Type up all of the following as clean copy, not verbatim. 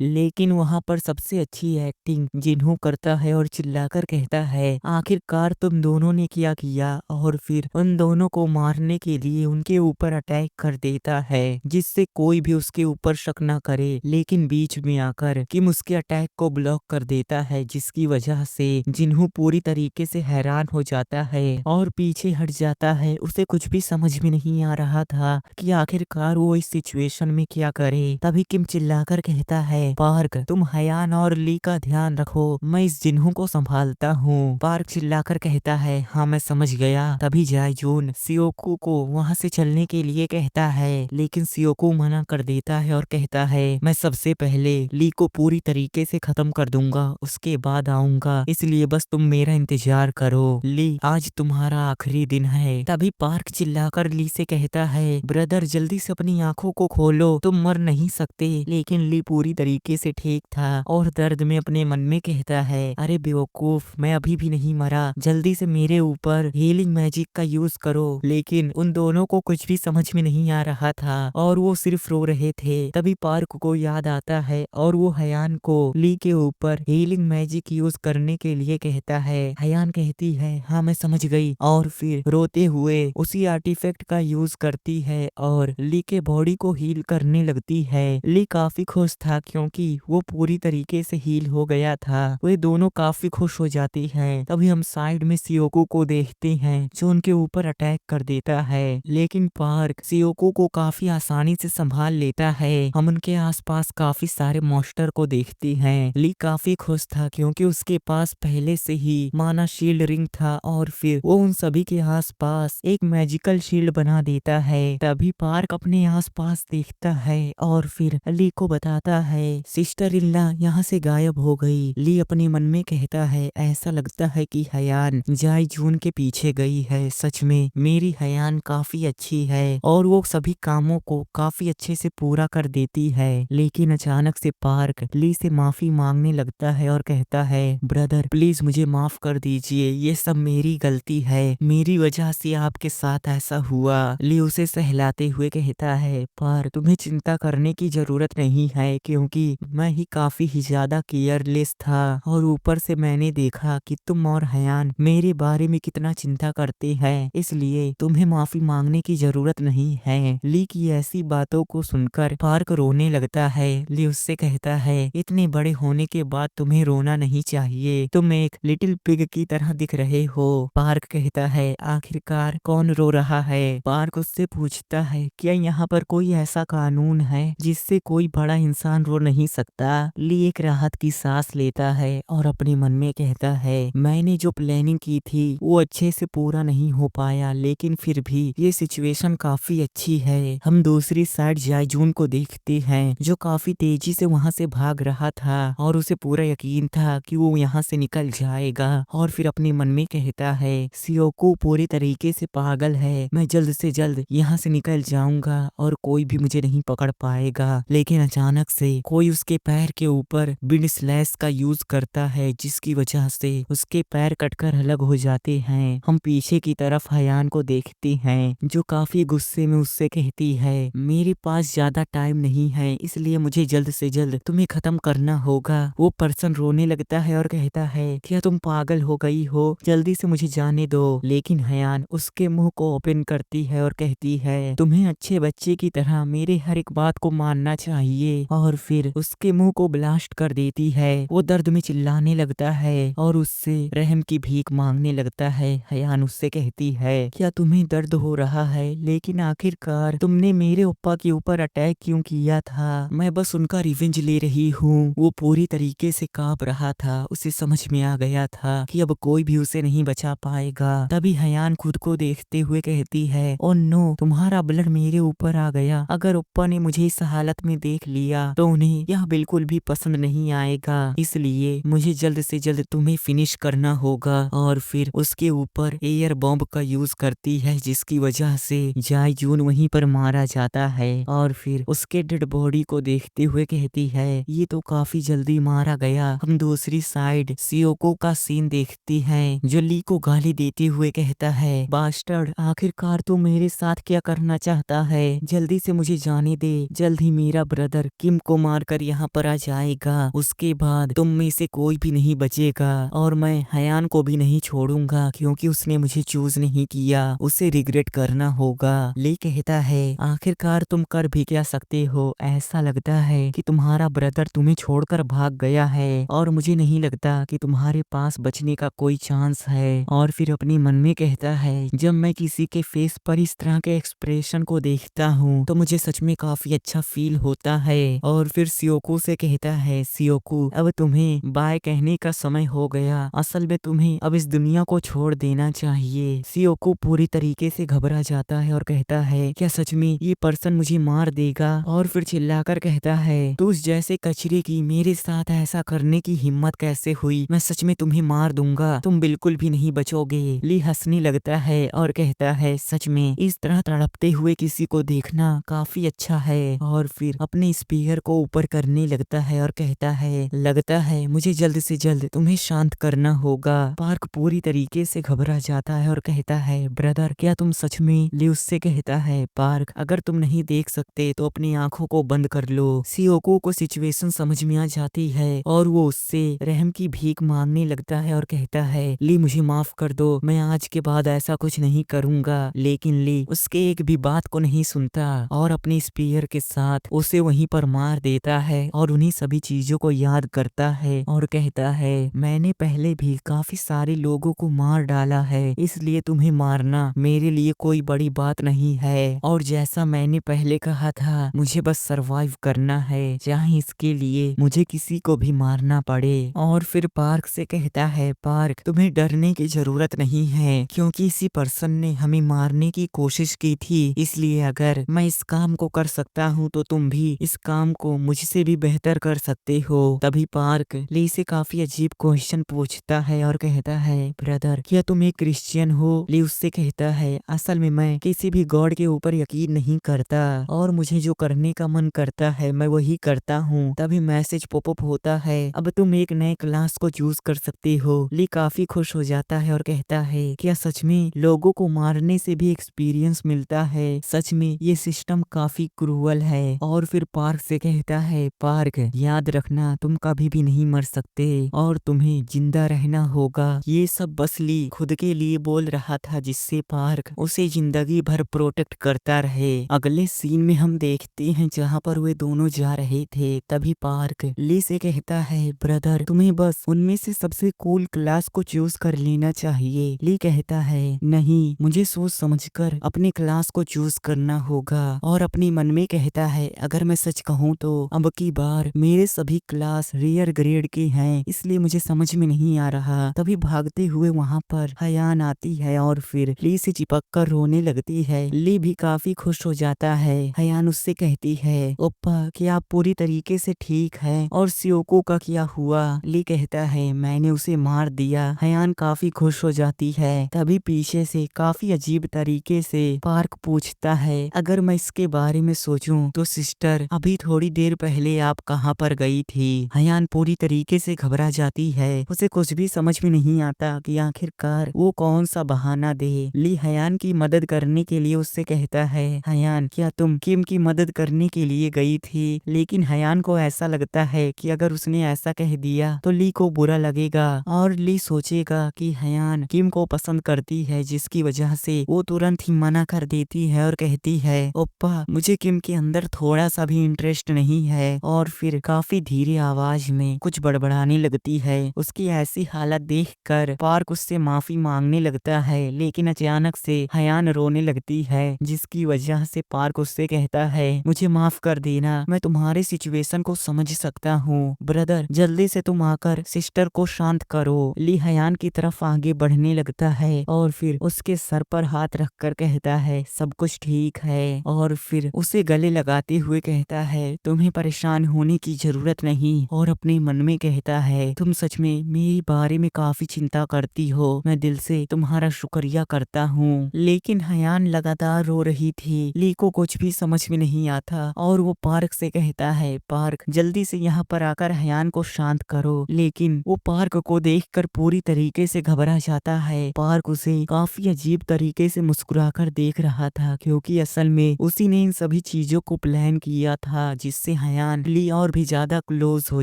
लेकिन वहाँ पर सबसे अच्छी एक्टिंग जिन्हों करता है और चिल्लाकर कहता है, आखिरकार तुम दोनों ने क्या किया, और फिर उन दोनों को मारने के लिए उनके ऊपर अटैक कर देता है जिससे कोई भी उसके ऊपर शक ना करे। लेकिन बीच में आकर किम उसके अटैक को ब्लॉक कर देता है, जिसकी वजह से जिन्हों पूरी तरीके से हैरान हो जाता है और पीछे हट जाता है। उसे कुछ भी समझ में नहीं आ रहा था कि आखिरकार वो इस सिचुएशन में क्या करे। तभी किम चिल्लाकर कहता है, पार्क तुम हयान और ली का ध्यान रखो, मैं इस जिन्हों को संभालता हूँ। पार्क चिल्लाकर कहता है, हाँ मैं समझ गया। तभी जायजून सियोको को वहाँ से चलने के लिए कहता है, लेकिन सियोको मना कर देता है और कहता है, मैं सबसे पहले ली को पूरी तरीके से खत्म कर दूंगा, उसके बाद आऊंगा, इसलिए बस तुम मेरा इंतजार करो। ली आज तुम्हारा आखिरी दिन है। तभी पार्क चिल्लाकर ली से कहता है, ब्रदर जल्दी से अपनी आंखों को खोलो, तुम मर नहीं सकते। लेकिन ली पूरी तरीके से ठीक था और दर्द में अपने मन में कहता है, अरे बेवकूफ, मैं अभी भी नहीं मरा, जल्दी से मेरे ऊपर हीलिंग मैजिक का यूज करो। लेकिन उन दोनों को कुछ भी समझ में नहीं आ रहा था और वो सिर्फ रो रहे थे। तभी पार्क को याद आता है और वो हयान को ली के ऊपर हीलिंग मैजिक यूज करने के लिए कहता है। हयान कहती है, हाँ मैं समझ गई, और फिर रोते हुए उसी आर्टिफैक्ट का यूज करती है और ली के बॉडी को हील करने लगती है। ली काफी खुश था क्योंकि वो पूरी तरीके से हील हो गया था। वे दोनों काफी खुश हो जाती हैं। तभी हम साइड में सियोको को देखते हैं जो उनके ऊपर अटैक कर देता है, लेकिन पार्क सियोको को काफी आसानी से संभाल लेता है। हम उनके आसपास काफी सारे मॉन्स्टर को देखते हैं। ली काफी खुश था क्योंकि उसके पास पहले से ही माना शील्ड रिंग था और फिर वो उन सभी के आसपास एक मैजिकल शील्ड बना देता है। तभी पार्क अपने आसपास देखता है और फिर ली को बताता है, सिस्टर इल्ला यहाँ से गायब हो गई। ली अपने मन में कहता है, ऐसा लगता है कि हयान जाई जून के पीछे गई है। सच में मेरी हयान काफी अच्छी है और वो सभी कामों को काफी अच्छे से पूरा कर देती है। लेकिन अचानक से पार्क ली से माफी मांगने लगता है और कहता है, ब्रदर प्लीज मुझे माफ कर दीजिए, ये सब मेरी गलती है, मेरी वजह से आपके साथ ऐसा हुआ। ली उसे सहलाते हुए कहता है, पर तुम्हें चिंता करने की जरूरत नहीं है क्योंकि मैं ही काफी ही ज्यादा केयरलेस था और ऊपर से मैंने देखा कि तुम और हयान मेरे बारे में कितना चिंता करते हैं, इसलिए तुम्हें माफी मांगने की जरूरत नहीं है। ली की ऐसी बातों को सुनकर पार्क रोने लगता है। ली उससे कहता है, इतने बड़े होने के बाद तुम्हें रोना नहीं चाहिए, तुम एक लिटिल पिग की तरह दिख रहे हो। पार्क कहता है, आखिरकार कौन रो रहा है? पार्क उससे पूछता है, क्या यहाँ पर कोई ऐसा कानून है जिससे कोई बड़ा इंसान रो नहीं सकता? ली एक राहत की सांस लेता है और अपने मन में कहता है, मैंने जो प्लानिंग की थी वो अच्छे से पूरा नहीं हो पाया, लेकिन फिर भी ये सिचुएशन काफी अच्छी है। हम दूसरी साइड जायजून को देखते हैं जो काफी तेजी से वहाँ से भाग रहा था और उसे पूरा यकीन था कि वो यहाँ से निकल जाएगा और फिर अपने मन में कहता है, सियोको पूरी तरीके से पागल है, मैं जल्द से जल्द यहाँ से निकल जाऊंगा और कोई भी मुझे नहीं पकड़ पाएगा। लेकिन अचानक से कोई उसके पैर के ऊपर विंड स्लैश का यूज करता है जिसकी वजह से उसके पैर कटकर अलग हो जाते हैं। हम पीछे की तरफ हयान को देखते हैं जो काफी गुस्से में उससे कहती है, मेरे पास ज्यादा टाइम नहीं है, इसलिए मुझे जल्द से जल्द तुम्हें खत्म करना होगा। वो पर्सन रोने लगता है और कहता है, क्या तुम पागल हो गई हो, जल्दी से मुझे जाने दो। लेकिन हयान उसके मुंह को ओपन करती है और कहती है, तुम्हें अच्छे बच्चे की तरह मेरे हर एक बात को मानना चाहिए, और फिर उसके मुंह को ब्लास्ट कर देती है। वो दर्द में चिल्लाने लगता है और उससे रहम की भीख मांगने लगता है। हयान उससे कहती है, क्या तुम्हें दर्द हो रहा है, लेकिन आखिरकार तुमने मेरे ओप्पा के ऊपर अटैक क्यों किया था? मैं बस उनका रिवेंज ले रही हूँ। वो पूरी तरीके से कांप रहा था, उसे समझ में आ गया था कि अब कोई भी उसे नहीं बचा पाएगा। तभी हयान खुद को देखते हुए कहती है, ओ नो, तुम्हारा ब्लड मेरे ऊपर आ गया। अगर ओप्पा ने मुझे इस हालत में देख लिया तो उन्हें यह बिल्कुल भी पसंद नहीं आएगा, इसलिए मुझे जल्द से जल्द तुम्हें फिनिश करना होगा। और फिर उसके ऊपर एयर बॉम्ब का यूज करती है जिसकी वजह से जायजून वहीं पर मारा जाता है। और फिर उसके डेड बॉडी को देखते हुए कहती है, ये तो काफी जल्दी मारा गया। हम दूसरी साइड सियोको का सीन देखती हैं जो ली को गाली देते हुए कहता है, बास्टर्ड, आखिरकार तू मेरे साथ क्या करना चाहता है? जल्दी से मुझे जाने दे, जल्द ही मेरा ब्रदर किम को मार मारकर यहाँ पर आ जाएगा, उसके बाद तुम में से कोई भी नहीं बचेगा और मैं हयान को भी नहीं छोड़ूंगा क्योंकि उसने मुझे चूज नहीं किया, उसे रिग्रेट करना होगा। ली कहता है आखिरकार तुम कर भी क्या सकते हो, ऐसा लगता है कि तुम्हारा ब्रदर तुम्हें छोड़कर भाग गया है और मुझे नहीं लगता कि तुम्हारे पास बचने का कोई चांस है। और फिर अपने मन में कहता है जब मैं किसी के फेस पर इस तरह के एक्सप्रेशन को देखता हूँ तो मुझे सच में काफी अच्छा फील होता है। और फिर सियोको से कहता है सियोको अब तुम्हें बाय कहने का समय हो गया, असल में तुम्हें अब इस दुनिया को छोड़ देना चाहिए। सियोको पूरी तरीके से घबरा जाता है और कहता है क्या सच में ये पर्सन मुझे मार देगा, और फिर चिल्लाकर कहता है तू उस जैसे कचरे की मेरे साथ ऐसा करने की हिम्मत कैसे हुई, मैं सच में तुम्हें मार दूंगा, तुम बिल्कुल भी नहीं बचोगे। ली हंसने लगता है और कहता है सच में इस तरह तड़पते हुए किसी को देखना काफी अच्छा है। और फिर अपने स्पीकर को ऊपर करने लगता है और कहता है लगता है मुझे जल्द से जल्द तुम्हें शांत करना होगा। पार्क पूरी तरीके से घबरा जाता है और कहता है ब्रदर क्या तुम सच में। ली उससे कहता है पार्क अगर तुम नहीं देख सकते तो अपनी आंखों को बंद कर लो। सियोको को सिचुएशन समझ में आ जाती है और वो उससे रहम की भीख मांगने लगता है और कहता है ली मुझे माफ कर दो, मैं आज के बाद ऐसा कुछ नहीं करूंगा। लेकिन ली उसके एक भी बात को नहीं सुनता और अपने स्पीयर के साथ उसे वहीं पर मार देता है और उन्हीं सभी चीजों को याद करता है और कहता है मैंने पहले भी काफी सारे लोगों को मार डाला है, इसलिए तुम्हें मारना मेरे लिए कोई बड़ी बात नहीं है। और जैसा मैंने पहले कहा था मुझे बस सरवाइव करना है, चाहे इसके लिए मुझे किसी को भी मारना पड़े। और फिर पार्क से कहता है पार्क तुम्हें डरने की जरूरत नहीं है क्योंकि इसी पर्सन ने हमें मारने की कोशिश की थी, इसलिए अगर मैं इस काम को कर सकता हूँ तो तुम भी इस काम को मुझसे भी बेहतर कर सकते हो। तभी पार्क ली से काफी अजीब क्वेश्चन पूछता है और कहता है ब्रदर क्या तुम एक क्रिश्चियन हो। ली उससे कहता है असल में मैं किसी भी गॉड के ऊपर यकीन नहीं करता और मुझे जो करने का मन करता है मैं वही करता हूँ। तभी मैसेज पॉपअप होता है अब तुम एक नए क्लास को चूज कर सकते हो। ली काफी खुश हो जाता है और कहता है क्या सच में लोगों को मारने से भी एक्सपीरियंस मिलता है, सच में ये सिस्टम काफी क्रूअल है। और फिर पार्क से कहता है पार्क याद रखना तुम कभी भी नहीं मर सकते और तुम्हें जिंदा रहना होगा। ये सब बस ली खुद के लिए बोल रहा था जिससे पार्क उसे जिंदगी भर प्रोटेक्ट करता रहे। अगले सीन में हम देखते हैं जहाँ पर वे दोनों जा रहे थे तभी पार्क ली से कहता है ब्रदर तुम्हें बस उनमें से सबसे कूल क्लास को चूज कर लेना चाहिए। ली कहता है नहीं मुझे सोच समझकर अपने क्लास को चूज करना होगा और अपने मन में कहता है अगर मैं सच कहूँ तो अब की बार मेरे सभी क्लास रेयर ग्रेड के हैं, इसलिए मुझे समझ में नहीं आ रहा। तभी भागते हुए वहाँ पर हयान आती है और फिर ली से चिपक कर रोने लगती है। ली भी काफी खुश हो जाता है। हयान उससे कहती है ओप्पा क्या आप पूरी तरीके से ठीक है, और सियोको का क्या हुआ। ली कहता है मैंने उसे मार दिया। हयान काफी खुश हो जाती है। तभी पीछे से काफी अजीब तरीके से पार्क पूछता है अगर मैं इसके बारे में सोचूं तो सिस्टर अभी थोड़ी देर पहले आप कहाँ पर गई थी। हयान पूरी तरीके से घबरा जाती है, उसे कुछ भी समझ में नहीं आता कि आखिरकार वो कौन सा बहाना दे। ली हयान की मदद करने के लिए उससे कहता है हयान क्या तुम किम की मदद करने के लिए गई थी। लेकिन हयान को ऐसा लगता है कि अगर उसने ऐसा कह दिया तो ली को बुरा लगेगा और ली सोचेगा कि हयान किम को पसंद करती है, जिसकी वजह से वो तुरंत ही मना कर देती है और कहती है ओप्पा मुझे किम के अंदर थोड़ा सा भी इंटरेस्ट नहीं है। और फिर काफी धीरे आवाज में कुछ बड़बड़ाने लगती है। उसकी ऐसी हालत देखकर पार्क उससे माफी मांगने लगता है, लेकिन अचानक से हयान रोने लगती है जिसकी वजह से पार्क उससे कहता है मुझे माफ कर देना, मैं तुम्हारे सिचुएशन को समझ सकता हूँ। ब्रदर जल्दी से तुम आकर सिस्टर को शांत करो। ली हयान की तरफ आगे बढ़ने लगता है और फिर उसके सर पर हाथ रखकर कहता है सब कुछ ठीक है, और फिर उसे गले लगाते हुए कहता है तुम्हें परेशान होने की जरूरत नहीं, और अपने मन में कहता है तुम सच में मेरे बारे में काफी चिंता करती हो, मैं दिल से तुम्हारा शुक्रिया करता हूँ। लेकिन हयान लगातार रो रही थी। ली को कुछ भी समझ में नहीं आता और वो पार्क से कहता है पार्क जल्दी से यहाँ पर आकर हयान को शांत करो। लेकिन वो पार्क को देखकर पूरी तरीके से घबरा जाता है। पार्क उसे काफी अजीब तरीके से मुस्कुराकर देख रहा था क्योंकि असल में उसी ने इन सभी चीजों को प्लान किया था जिससे दरमियान ली और भी ज्यादा क्लोज हो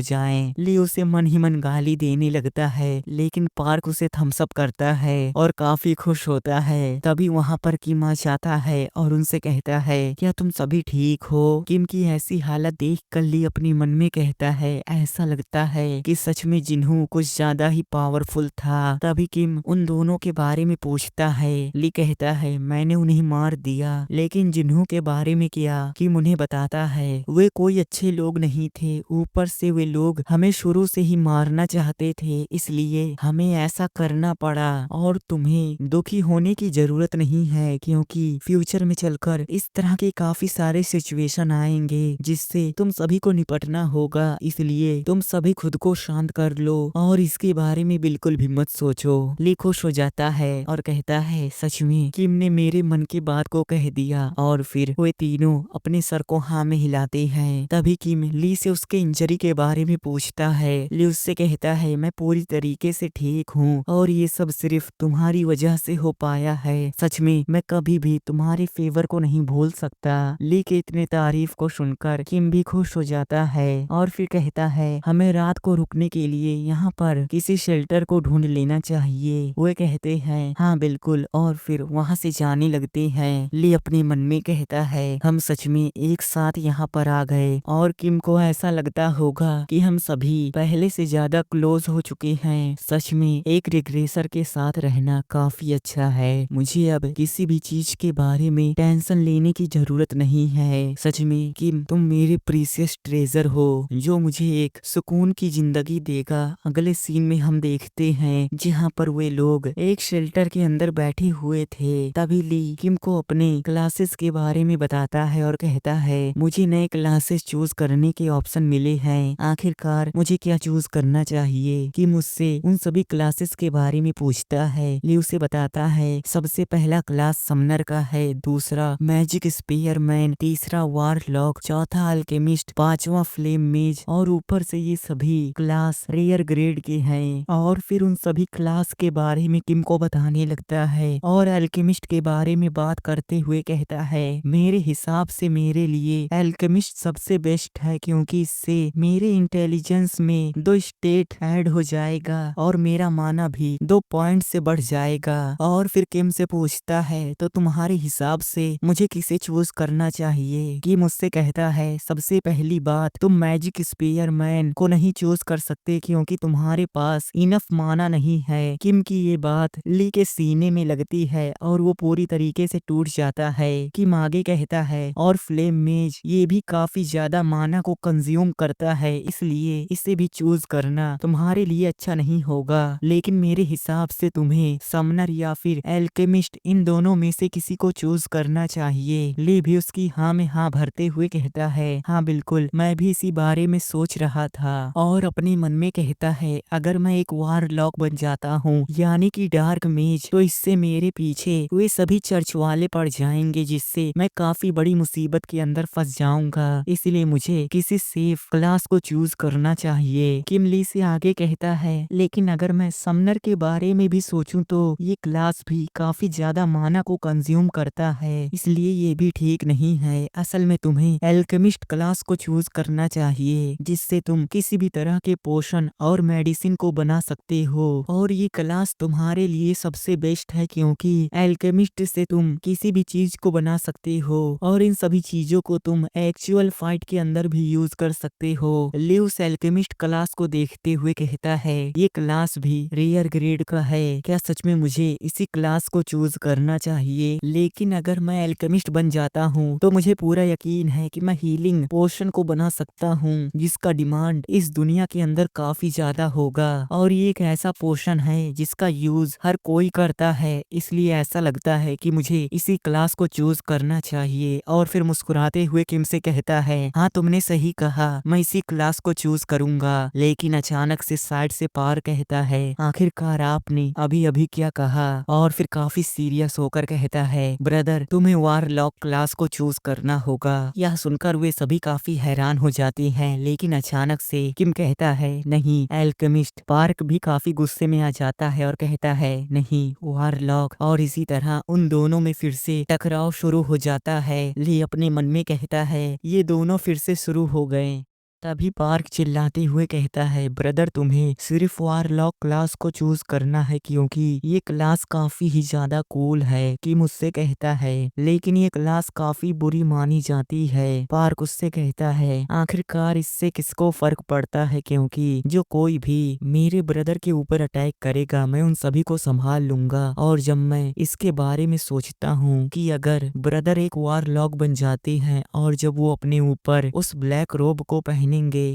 जाएं। ली उसे मन ही मन गाली देने लगता है, लेकिन पार्क उसे थम्स अप करता है और काफी खुश होता है। तभी वहाँ पर किम आ जाता है और उनसे कहता है, क्या तुम सभी ठीक हो? किम की ऐसी हालत देख कर ली अपने मन में कहता है, ऐसा लगता है कि सच में जिन्हू कुछ ज्यादा ही पावरफुल था। तभी किम उन दोनों के बारे में पूछता है। ली कहता है, मैंने उन्हें मार दिया, लेकिन जिन्हू के बारे में क्या? किम उन्हें बताता है, वे कोई अच्छे लोग नहीं थे, ऊपर से वे लोग हमें शुरू से ही मारना चाहते थे, इसलिए हमें ऐसा करना पड़ा। और तुम्हें दुखी होने की जरूरत नहीं है, क्योंकि फ्यूचर में चलकर इस तरह के काफी सारे सिचुएशन आएंगे जिससे तुम सभी को निपटना होगा, इसलिए तुम सभी खुद को शांत कर लो और इसके बारे में बिल्कुल भी मत सोचो। ली खुश हो जाता है और कहता है, सच में किम ने मेरे मन की बात को कह दिया। और फिर वे तीनों अपने सर को हाँ में हिलाते हैं। तभी किम ली से उसके इंजरी के बारे में पूछता है। ली उससे कहता है, मैं पूरी तरीके से ठीक हूँ और ये सब सिर्फ तुम्हारी वजह से हो पाया है। सच में मैं कभी भी तुम्हारे फेवर को नहीं भूल सकता। ली के इतने तारीफ को सुनकर किम भी खुश हो जाता है और फिर कहता है, हमें रात को रुकने के लिए यहाँ पर किसी शेल्टर को ढूंढ लेना चाहिए। वे कहते हैं, हाँ बिल्कुल, और फिर वहाँ से जाने लगते हैं। ली अपने मन में कहता है, हम सच में एक साथ यहाँ पर आ गए और किम को ऐसा लगता होगा कि हम सभी पहले से ज्यादा क्लोज हो चुके हैं। सच में एक रिग्रेसर के साथ रहना काफी अच्छा है। मुझे अब किसी भी चीज के बारे में टेंशन लेने की जरूरत नहीं है। सच में किम, तुम मेरे प्रीशियस ट्रेजर हो जो मुझे एक सुकून की जिंदगी देगा। अगले सीन में हम देखते हैं जहाँ पर वे लोग एक शेल्टर के अंदर बैठे हुए थे। तभी ली किम को अपने क्लासेस के बारे में बताता है और कहता है, मुझे नए क्लासेस चूज करने के ऑप्शन मिले हैं, आखिरकार मुझे क्या चूज करना चाहिए? कि मुझसे उन सभी क्लासेस के बारे में पूछता है। ली उसे बताता है, सबसे पहला क्लास समनर का है, दूसरा मैजिक स्पीयरमैन, तीसरा वारलॉक, चौथा अल्केमिस्ट, पांचवा फ्लेम मेज और ऊपर से ये सभी क्लास रेयर ग्रेड के हैं। और फिर उन सभी क्लास के बारे में किम को बताने लगता है और अल्केमिस्ट के बारे में बात करते हुए कहता है, मेरे हिसाब से मेरे लिए अल्केमिस्ट सबसे बेस्ट है, क्योंकि इससे मेरे इंटेलिजेंस में 2 स्टेट ऐड हो जाएगा और मेरा माना भी 2 पॉइंट से बढ़ जाएगा। और फिर किम से पूछता है, तो तुम्हारे हिसाब से मुझे किसे चूज करना चाहिए? किम मुझसे कहता है, सबसे पहली बात, तुम मैजिक स्पीयरमैन को नहीं चूज कर सकते क्योंकि तुम्हारे पास इनफ माना नहीं है। किम की ये बात ली के सीने में लगती है और वो पूरी तरीके से टूट जाता है। किम आगे कहता है, और फ्लेम मेज ये भी काफी ज्यादा माना को कंज्यूम करता है, इसलिए इसे भी चूज करना तुम्हारे लिए अच्छा नहीं होगा। लेकिन मेरे हिसाब से तुम्हें समनर या फिर एल्केमिस्ट, इन दोनों में से किसी को चूज करना चाहिए। ली भी उसकी हाँ में हाँ भरते हुए कहता है, हाँ बिल्कुल, मैं भी इसी बारे में सोच रहा था। और अपने मन में कहता है, अगर मैं एक वारलॉक बन जाता हूँ यानी कि डार्क मेज, तो इससे मेरे पीछे वे सभी चर्च वाले पड़ जाएंगे, जिससे मैं काफी बड़ी मुसीबत के अंदर फंस जाऊंगा। इसलिए मुझे किसी सेफ क्लास को चूज करना चाहिए। किम ली से आगे कहता है, लेकिन अगर मैं समनर के बारे में भी सोचूं तो ये क्लास भी काफी ज्यादा माना को कंज्यूम करता है, इसलिए ये भी ठीक नहीं है। असल में तुम्हें एल्केमिस्ट क्लास को चूज करना चाहिए, जिससे तुम किसी भी तरह के पोशन और मेडिसिन को बना सकते हो। और ये क्लास तुम्हारे लिए सबसे बेस्ट है, क्योंकि एल्केमिस्ट से तुम किसी भी चीज को बना सकते हो और इन सभी चीजों को तुम एक्चुअल फाइट के अंदर भी यूज कर सकते हो। ल्यूस एल्केमिस्ट क्लास को देखते हुए कहता है, ये क्लास भी रेयर ग्रेड का है, क्या सच में मुझे इसी क्लास को चूज करना चाहिए? लेकिन अगर मैं एल्केमिस्ट बन जाता हूँ तो मुझे पूरा यकीन है कि मैं हीलिंग पोशन को बना सकता हूँ, जिसका डिमांड इस दुनिया के अंदर काफी ज्यादा होगा। और ये एक ऐसा पोशन है जिसका यूज हर कोई करता है, इसलिए ऐसा लगता है कि मुझे इसी क्लास को चूज करना चाहिए। और फिर मुस्कुराते हुए किम से कहता है, हाँ तुमने सही कहा, मैं इसी क्लास को चूज करूंगा। लेकिन अचानक से साइड से पार कहता है, आखिरकार आपने अभी अभी क्या कहा? और फिर काफी सीरियस होकर कहता है, ब्रदर तुम्हें वारलॉक क्लास को चूज करना होगा। यह सुनकर वे सभी काफी हैरान हो जाते हैं, लेकिन अचानक से किम कहता है, नहीं एल्केमिस्ट। पार्क भी काफी गुस्से में आ जाता है और कहता है, नहीं वारलॉक। और इसी तरह उन दोनों में फिर से टकराव शुरू हो जाता है। ली अपने मन में कहता है, ये दोनों फिर से शुरू हो गए। तभी पार्क चिल्लाते हुए कहता है, ब्रदर तुम्हें सिर्फ वारलॉक क्लास को चूज करना है क्योंकि ये क्लास काफी ही ज्यादा कूल है। किम उससे कहता है, लेकिन ये क्लास काफी बुरी मानी जाती है। पार्क उससे कहता है, आखिरकार इससे किसको फर्क पड़ता है, क्योंकि जो कोई भी मेरे ब्रदर के ऊपर अटैक करेगा मैं उन सभी को संभाल लूंगा। और जब मैं इसके बारे में सोचता हूँ कि अगर ब्रदर एक वारलॉक बन जाते हैं और जब वो अपने ऊपर उस ब्लैक रोब को पहनेंगे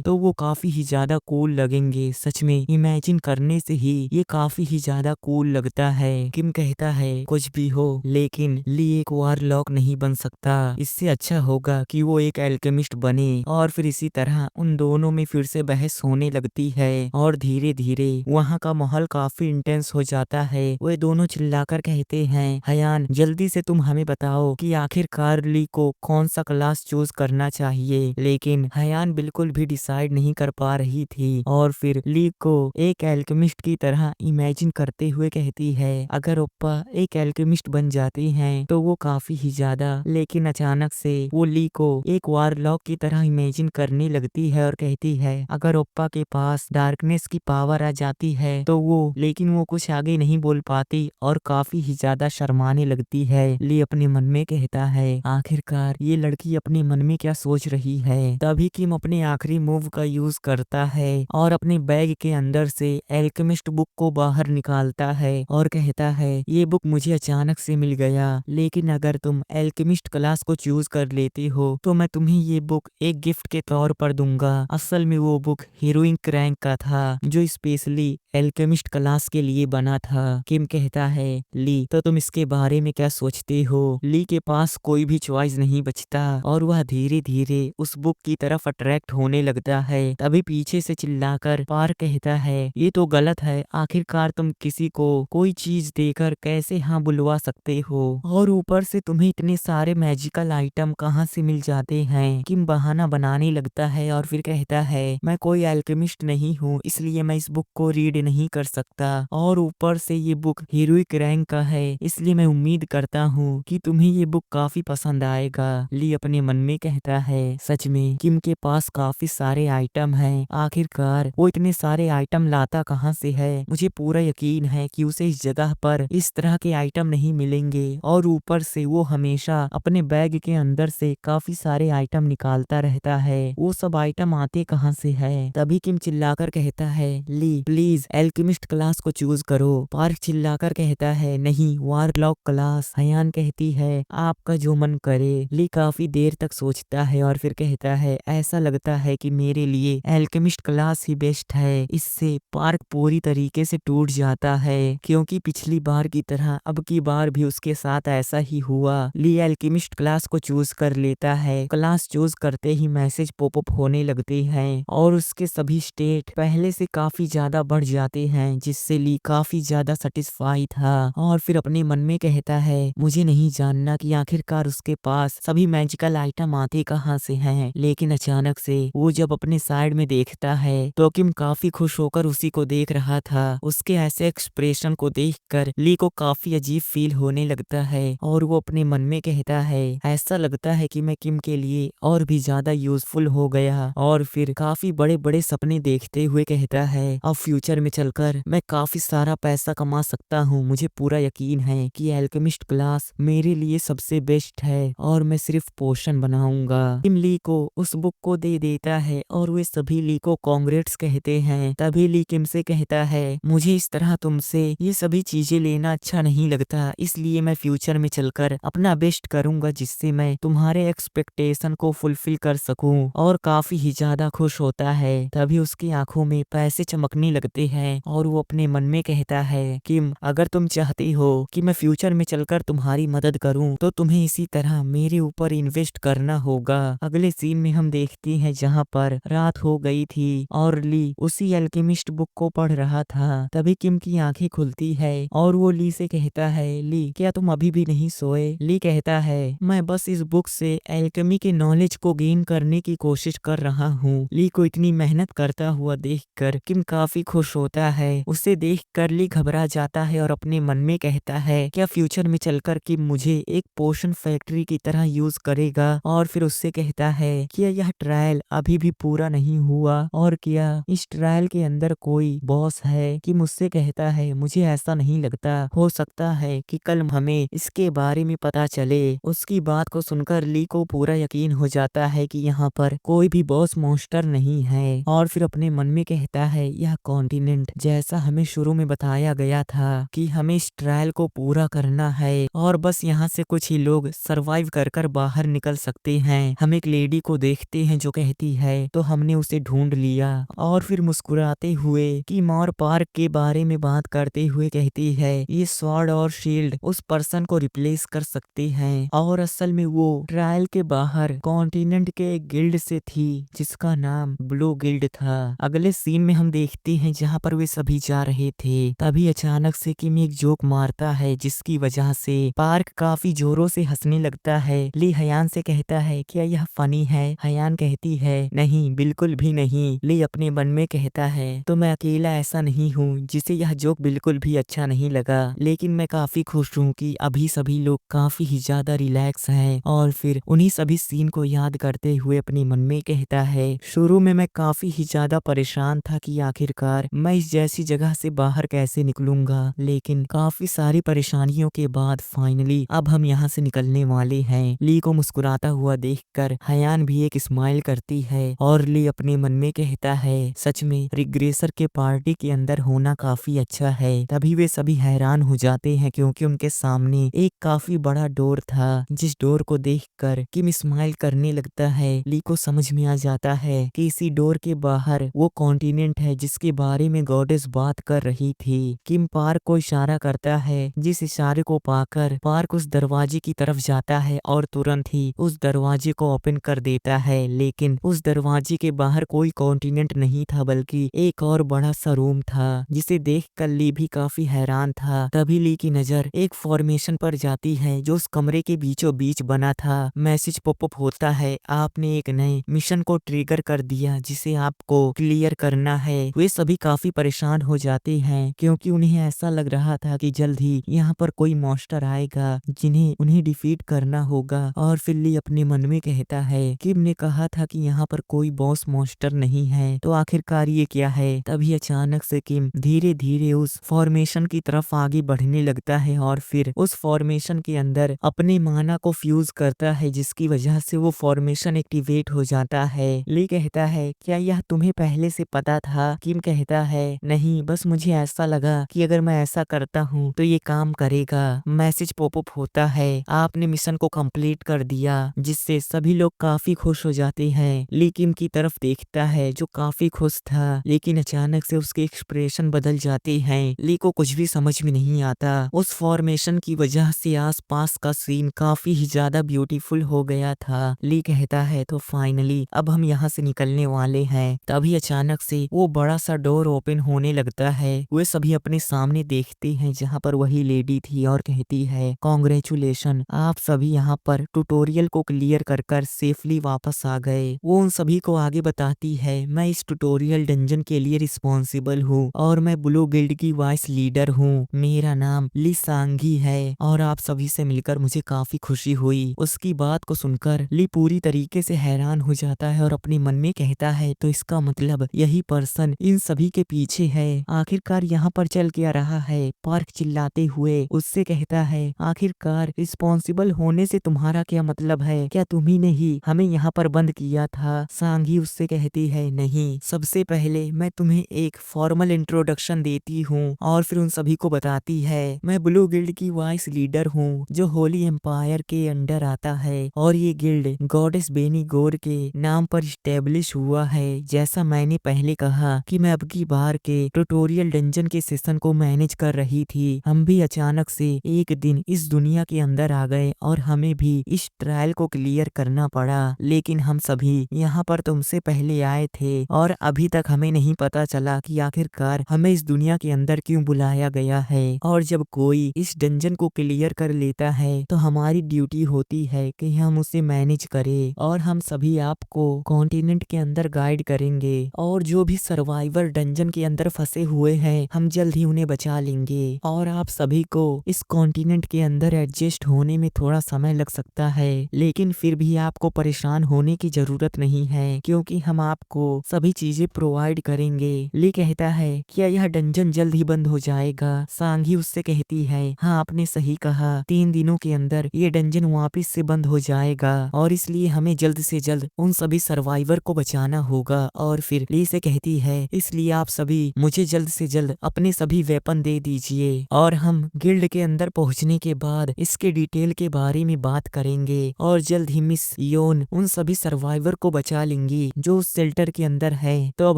तो वो काफी ही ज्यादा कूल लगेंगे। सच में इमेजिन करने से ही ये काफी ही ज्यादा कूल लगता है। किम कहता है, कुछ भी हो लेकिन ली एक वारलॉक नहीं बन सकता। इससे अच्छा होगा कि वो एक एल्केमिस्ट बने। और फिर इसी तरह उन दोनों में फिर से बहस होने लगती है और धीरे धीरे वहाँ का माहौल काफी इंटेंस हो जाता है। वे दोनों चिल्लाकर कहते हैं, हयान जल्दी से तुम हमें बताओ कि आखिरकार ली को कौन सा क्लास चूज करना चाहिए। लेकिन हयान बिल्कुल भी डिसाइड नहीं कर पा रही थी और फिर ली को एक एल्केमिस्ट की तरह इमेजिन करते हुए कहती है, अगर ओप्पा एक एल्केमिस्ट बन जाती हैं तो वो काफी ही ज्यादा। लेकिन अचानक से वो ली को एक वारलॉक की तरह इमेजिन करने लगती है और कहती है, अगर ओप्पा के पास डार्कनेस की पावर आ जाती है तो वो, लेकिन वो कुछ आगे नहीं बोल पाती और काफी ही ज्यादा शर्माने लगती है। ली अपने मन में कहता है, आखिरकार ये लड़की अपने मन में क्या सोच रही है। तभी किम अपने आखिरी मूव का यूज करता है और अपने बैग के अंदर से एल्केमिस्ट बुक को बाहर निकालता है और कहता है, ये बुक मुझे अचानक से मिल गया, लेकिन अगर तुम एल्केमिस्ट क्लास को चूज कर लेती हो तो मैं तुम्हें ये बुक एक गिफ्ट के तौर पर दूंगा। असल में वो बुक हीरोइन क्रैंक का था जो स्पेशली एल्केमिस्ट क्लास के लिए बना था। किम कहता है, ली तो तुम इसके बारे में क्या सोचते हो। ली के पास कोई भी चॉइस नहीं बचता और वह धीरे धीरे उस बुक की तरफ अट्रैक्ट होने लगता है। तभी पीछे से चिल्लाकर पार कहता है, ये तो गलत है, आखिरकार तुम किसी को कोई चीज देकर कैसे हाँ बुलवा सकते हो, और ऊपर से तुम्हें इतने सारे मैजिकल आइटम कहाँ से मिल जाते हैं। किम बहाना बनाने लगता है और फिर कहता है, मैं कोई एल्केमिस्ट नहीं हूँ इसलिए मैं इस बुक को रीड नहीं कर सकता, और ऊपर से ये बुक हीरोइक रैंक का है इसलिए मैं उम्मीद करता हूँ कि तुम्हें ये बुक काफी पसंद आएगा। ली अपने मन में कहता है, सच में किम के पास काफी सारे आइटम हैं, आखिरकार वो इतने सारे आइटम लाता कहाँ से है। मुझे पूरा यकीन है कि उसे इस जगह पर इस तरह के आइटम नहीं मिलेंगे, और ऊपर से वो हमेशा अपने बैग के अंदर से काफी सारे आइटम निकालता रहता है। वो सब आइटम आते कहाँ से है। तभी किम चिल्लाकर कहता है, ली प्लीज एल्केमिस्ट क्लास को चूज करो। पार्क चिल्लाकर कहता है, नहीं वारलॉक क्लास। हयान कहती है, आपका जो मन करे। ली काफी देर तक सोचता है और फिर कहता है, ऐसा लगता है कि मेरे लिए एल्केमिस्ट क्लास ही बेस्ट है। इससे पार्क पूरी तरीके से टूट जाता है क्योंकि पिछली बार की तरह अब की बार भी उसके साथ ऐसा ही हुआ। ली एल्केमिस्ट क्लास को चूज कर लेता है। क्लास चूज करते ही मैसेज पॉपअप होने लगते हैं और उसके सभी स्टेट पहले से काफी ज्यादा बढ़ जाते हैं, जिससे ली काफी ज्यादा सेटिस्फाई था और फिर अपने मन में कहता है, मुझे नहीं जानना कि आखिरकार उसके पास सभी मैजिकल आइटम आते कहाँ से हैं। लेकिन अचानक से वो जब अपने साइड में देखता है तो किम काफी खुश होकर उसी को देख रहा था। उसके ऐसे एक्सप्रेशन को देखकर ली को काफी अजीब फील होने लगता है और वो अपने मन में कहता है, ऐसा लगता है कि मैं किम के लिए और भी ज्यादा यूजफुल हो गया। और फिर काफी बड़े बड़े सपने देखते हुए कहता है, अब फ्यूचर में चलकर मैं काफी सारा पैसा कमा सकता हूँ। मुझे पूरा यकीन है कि एल्केमिस्ट क्लास मेरे लिए सबसे बेस्ट है और मैं सिर्फ पोशन बनाऊंगा। किम ली को उस बुक को दे देता है और वे सभी ली को कांग्रेट्स कहते हैं। तभी ली किम से कहता है, मुझे इस तरह तुमसे ये सभी चीजें लेना अच्छा नहीं लगता, इसलिए मैं फ्यूचर में चलकर अपना बेस्ट करूंगा जिससे मैं तुम्हारे एक्सपेक्टेशन को फुलफिल कर सकूं। और काफी ही ज्यादा खुश होता है। तभी उसकी आंखों में पैसे चमकने लगते हैं और वो अपने मन में कहता है, किम अगर तुम चाहती हो कि मैं फ्यूचर में चलकर तुम्हारी मदद करूं तो तुम्हें इसी तरह मेरे ऊपर इन्वेस्ट करना होगा। अगले सीन में हम देखते हैं जहाँ पर रात हो गई थी और ली उसी अल्केमिस्ट बुक को पढ़ रहा था। तभी किम की आंखें खुलती है और वो ली से कहता है, ली क्या तुम अभी भी नहीं सोए? ली कहता है, मैं बस इस बुक से एल्केमी के नॉलेज को गेन करने की कोशिश कर रहा हूँ। ली को इतनी मेहनत करता हुआ देखकर किम काफी खुश होता है। उसे देखकर ली घबरा जाता है और अपने मन में कहता है, क्या फ्यूचर में चलकर किम मुझे एक पोशन फैक्ट्री की तरह यूज करेगा? और फिर उससे कहता है, क्या यह ट्रायल अभी भी पूरा नहीं हुआ और क्या इस ट्रायल के अंदर कोई बॉस है? कि मुझसे कहता है, मुझे ऐसा नहीं लगता, हो सकता है कि कल हमें इसके बारे में पता चले। उसकी बात को सुनकर ली को पूरा यकीन हो जाता है कि यहाँ पर कोई भी बॉस मॉन्स्टर नहीं है और फिर अपने मन में कहता है, यह कॉन्टिनेंट जैसा हमें शुरू में बताया गया था कि हमें इस ट्रायल को पूरा करना है और बस यहाँ से कुछ ही लोग सरवाइव कर बाहर निकल सकते हैं। हम एक लेडी को देखते हैं जो कहती है, तो हमने उसे ढूंढ लिया। और फिर मुस्कुराते हुए किम और पार्क के बारे में बात करते हुए कहती है, ये स्वॉर्ड और शील्ड उस पर्सन को रिप्लेस कर सकते हैं और असल में वो ट्रायल के बाहर कॉन्टिनेंट के एक गिल्ड से थी जिसका नाम ब्लू गिल्ड था। अगले सीन में हम देखते हैं जहाँ पर वे सभी जा रहे थे, तभी अचानक से किम एक जोक मारता है जिसकी वजह से पार्क काफी जोरों से हंसने लगता है। ली हयान से कहता है, क्या यह फनी है? हयान कहती है, नहीं बिल्कुल भी नहीं। ली अपने मन में कहता है, तो मैं अकेला ऐसा नहीं हूँ जिसे यह जोक बिल्कुल भी अच्छा नहीं लगा, लेकिन मैं काफी खुश हूँ कि अभी सभी लोग काफी ही ज्यादा रिलैक्स हैं। और फिर उन्हीं सभी सीन को याद करते हुए अपने मन में कहता है, शुरू में मैं काफी ही ज्यादा परेशान था कि आखिरकार मैं इस जैसी जगह से बाहर कैसे निकलूंगा, लेकिन काफी सारी परेशानियों के बाद फाइनली अब हम यहाँ से निकलने वाले हैं। ली को मुस्कुराता हुआ देखकर हयान भी एक स्माइल करती है और ली अपने मन में कहता है, सच में रिग्रेसर के पार्टी के अंदर होना काफी अच्छा है। तभी वे सभी हैरान हो जाते हैं क्योंकि उनके सामने एक काफी बड़ा डोर था, जिस डोर को देखकर किम स्माइल करने लगता है। ली को समझ में आ जाता है कि इसी डोर के बाहर वो कॉन्टिनेंट है जिसके बारे में गॉडेस बात कर रही थी। किम पार्क को इशारा करता है, जिस इशारे को पाकर पार्क उस दरवाजे की तरफ जाता है और तुरंत ही उस दरवाजे को ओपन कर देता है। लेकिन उस दरवाजे के बाहर कोई कॉन्टिनेंट नहीं था बल्कि एक और बड़ा सा रूम था, जिसे देखकर ली भी काफी हैरान था। तभी ली की नजर एक फॉर्मेशन पर जाती है जो उस कमरे के बीचों बीच बना था। मैसेज पॉपअप होता है, आपने एक नए मिशन को ट्रिगर कर दिया जिसे आपको क्लियर करना है। वे सभी काफी परेशान हो जाते हैं क्योंकि उन्हें ऐसा लग रहा था कि जल्द ही यहाँ पर कोई मॉन्स्टर आएगा जिन्हें उन्हें डिफीट करना होगा। और फिर ली अपने मन में कहता है, किम ने कहा था कि यहाँ पर कोई बॉस मॉन्स्टर नहीं है, तो आखिरकार ये क्या है? तभी अचानक से किम धीरे धीरे उस फॉर्मेशन की तरफ आगे बढ़ने लगता है और फिर उस फॉर्मेशन के अंदर अपने माना को फ्यूज करता है, जिसकी वजह से वो फॉर्मेशन एक्टिवेट हो जाता है। ली कहता है, क्या यह तुम्हें पहले से पता था? किम कहता है, नहीं, बस मुझे ऐसा लगा कि अगर मैं ऐसा करता हूँ तो ये काम करेगा। मैसेज पॉपअप होता है, आपने मिशन को कंप्लीट कर दिया, जिससे सभी लोग काफी खुश हो जाते हैं। ली किम की तरफ देखता है जो काफी खुश था, लेकिन अचानक से उसके एक्सप्रेशन बदल जाते हैं। ली को कुछ भी समझ में नहीं आता। उस फॉर्मेशन की वजह से आसपास का सीन काफी ही ज्यादा ब्यूटीफुल हो गया था। ली कहता है, तो फाइनली अब हम यहाँ से निकलने वाले हैं। तभी अचानक से वो बड़ा सा डोर ओपन होने लगता है। वे सभी अपने सामने देखते हैं जहाँ पर वही लेडी थी और कहती है, कॉन्ग्रेचुलेशन, आप सभी यहाँ पर ट्यूटोरियल को क्लियर कर सेफली वापस आ गए। वो उन सभी को आगे बताती है, मैं इस ट्यूटोरियल डंजन के लिए रिस्पॉन्सिबल हूँ और मैं ब्लू गिल्ड की वाइस लीडर हूँ। मेरा नाम ली सांगी है और आप सभी से मिलकर मुझे काफी खुशी हुई। उसकी बात को सुनकर ली पूरी तरीके से हैरान हो जाता है और अपने मन में कहता है, तो इसका मतलब यही पर्सन इन सभी के पीछे है। आखिरकार यहाँ पर चल क्या रहा है? पार्क चिल्लाते हुए उससे कहता है, आखिरकार रिस्पॉन्सिबल होने से तुम्हारा क्या मतलब है? क्या तुम्ही ने ही हमें यहाँ पर बंद किया था? सांगी उससे कहती है, नहीं, सबसे पहले मैं तुम्हें एक फॉर्मल इंट्रोडक्शन देती हूँ और फिर उन सभी को बताती है, मैं ब्लू गिल्ड की वाइस लीडर हूँ जो होली एम्पायर के अंडर आता है और ये गिल्ड गॉडेस बेनी गोर के नाम पर स्टेब्लिश हुआ है। जैसा मैंने पहले कहा कि मैं अब की बार के ट्यूटोरियल डंजन के सेशन को मैनेज कर रही थी, हम भी अचानक से एक दिन इस दुनिया के अंदर आ गए और हमें भी इस ट्रायल को क्लियर करना पड़ा, लेकिन हम सभी यहाँ पर तुमसे पहले आए थे और अभी तक हमें नहीं पता चला कि आखिरकार हमें इस दुनिया के अंदर क्यों बुलाया गया है। और जब कोई इस डंजन को क्लियर कर लेता है तो हमारी ड्यूटी होती है कि हम उसे मैनेज करें और हम सभी आपको कॉन्टिनेंट के अंदर गाइड करेंगे और जो भी सर्वाइवर डंजन के अंदर फंसे हुए हैं हम जल्द ही उन्हें बचा लेंगे। और आप सभी को इस कॉन्टिनेंट के अंदर एडजस्ट होने में थोड़ा समय लग सकता है, लेकिन फिर भी आपको परेशान होने की जरूरत नहीं है क्योंकि हम आपको सभी चीजें प्रोवाइड करेंगे। ली कहता है क्या यह डंजन जल्द ही बंद हो जाएगा? सांगी उससे कहती है हाँ आपने सही कहा, 3 दिनों के अंदर ये डंजन वापिस से बंद हो जाएगा और इसलिए हमें जल्द से जल्द उन सभी सर्वाइवर को बचाना होगा। और फिर ली से कहती है इसलिए आप सभी मुझे जल्द से जल्द अपने सभी वेपन दे दीजिए और हम गिल्ड के अंदर पहुंचने के बाद इसके डिटेल के बारे में बात करेंगे और जल्द ही मिस योन उन सभी सर्वाइवर को बचा लेंगी जो उस शेल्टर के अंदर है। तो अब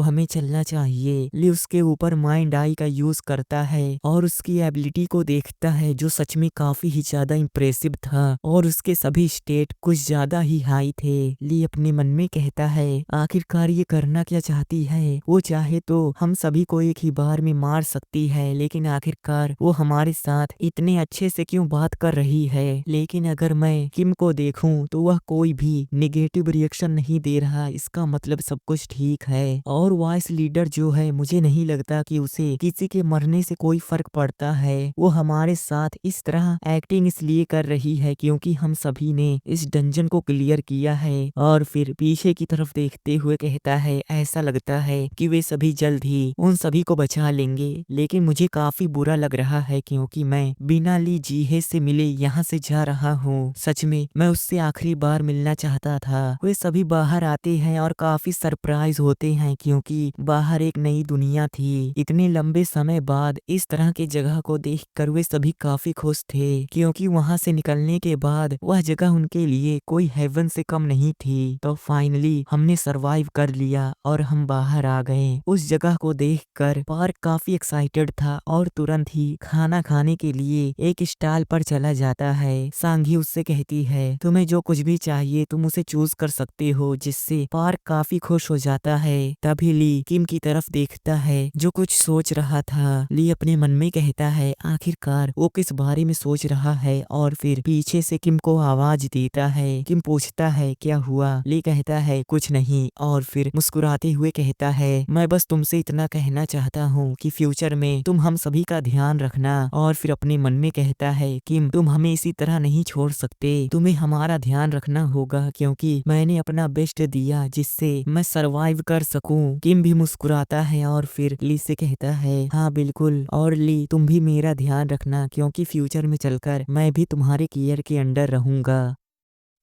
हमें चलना चाहिए। ली उसके ऊपर माइंड आई का यूज करता है और उसकी एबिलिटी को देखता है जो सच में काफी ही ज्यादा इम्प्रेसिव था और उसके सभी स्टेट कुछ ज्यादा ही हाई थे। ली अपने मन में कहता है आखिरकार ये करना क्या चाहती है? वो चाहे तो हम सभी को एक ही बार में मार सकती है, लेकिन आखिरकार वो हमारे साथ इतने अच्छे से क्यों बात कर रही है? लेकिन अगर मैं किम को देखूं तो वह कोई भी निगेटिव रिएक्शन नहीं दे रहा, इसका मतलब सब कुछ ठीक है। और वाइस लीडर जो है मुझे नहीं लगता कि उसे किसी के मरने से कोई फर्क पड़ता है। वो हमारे साथ इस तरह एक्टिंग इसलिए कर रही है क्योंकि हम सभी ने इस डंजन को क्लियर किया है। और फिर पीछे की तरफ देखते हुए कहता है ऐसा लगता है कि वे सभी जल्द ही उन सभी को बचा लेंगे, लेकिन मुझे काफी बुरा लग रहा है क्योंकि मैं बिना ली जीहे से मिले यहाँ से जा रहा हूँ। सच में मैं उससे आखिरी बार मिलना चाहता था। वे सभी बाहर आते हैं और काफी सरप्राइज होते हैं क्योंकि बाहर एक नई दुनिया थी। इतने लंबे समय बाद इस तरह की जगह को देखकर वे सभी काफी खुश थे क्योंकि वहाँ से निकलने के बाद वह जगह उनके लिए कोई हेवन से कम नहीं थी। तो फाइनली हमने सरवाइव कर लिया और हम बाहर आ गए। उस जगह को देखकर पार्क काफी एक्साइटेड था और तुरंत ही खाना खाने के लिए एक स्टॉल पर चला जाता है। सांगी उससे कहती है तुम्हें जो कुछ भी चाहिए तुम उसे चूज कर सकते हो, जिससे पार्क काफी खुश हो जाता है। तभी ली किम की तरफ देखता है जो कुछ सोच रहा था। ली अपने मन में कहता है आखिरकार वो किस बारे में सोच रहा है और फिर पीछे से किम को आवाज देता है। किम पूछता है क्या हुआ? ली कहता है कुछ नहीं और फिर मुस्कुराते हुए कहता है मैं बस तुमसे इतना कहना चाहता हूँ कि फ्यूचर में तुम हम सभी का ध्यान रखना। और फिर अपने मन में कहता है किम तुम हमें इसी तरह नहीं छोड़ सकते, तुम्हें हमारा ध्यान रखना होगा क्योंकि मैंने अपना बेस्ट दिया जिससे मैं सरवाइव कर सकूं। किम भी मुस्कुराता है और फिर ली से कहता है हाँ बिल्कुल, और ली तुम भी मेरा ध्यान रखना क्योंकि फ्यूचर में चलकर मैं भी तुम्हारे केयर के अंडर रहूंगा।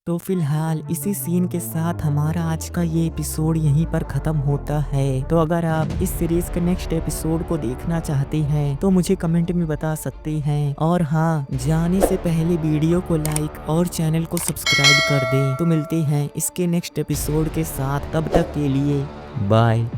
तो फिलहाल इसी सीन के साथ हमारा आज का ये एपिसोड यहीं पर खत्म होता है। तो अगर आप इस सीरीज के नेक्स्ट एपिसोड को देखना चाहते हैं तो मुझे कमेंट में बता सकते हैं। और हाँ, जाने से पहले वीडियो को लाइक और चैनल को सब्सक्राइब कर दें। तो मिलते हैं इसके नेक्स्ट एपिसोड के साथ, तब तक के लिए बाय।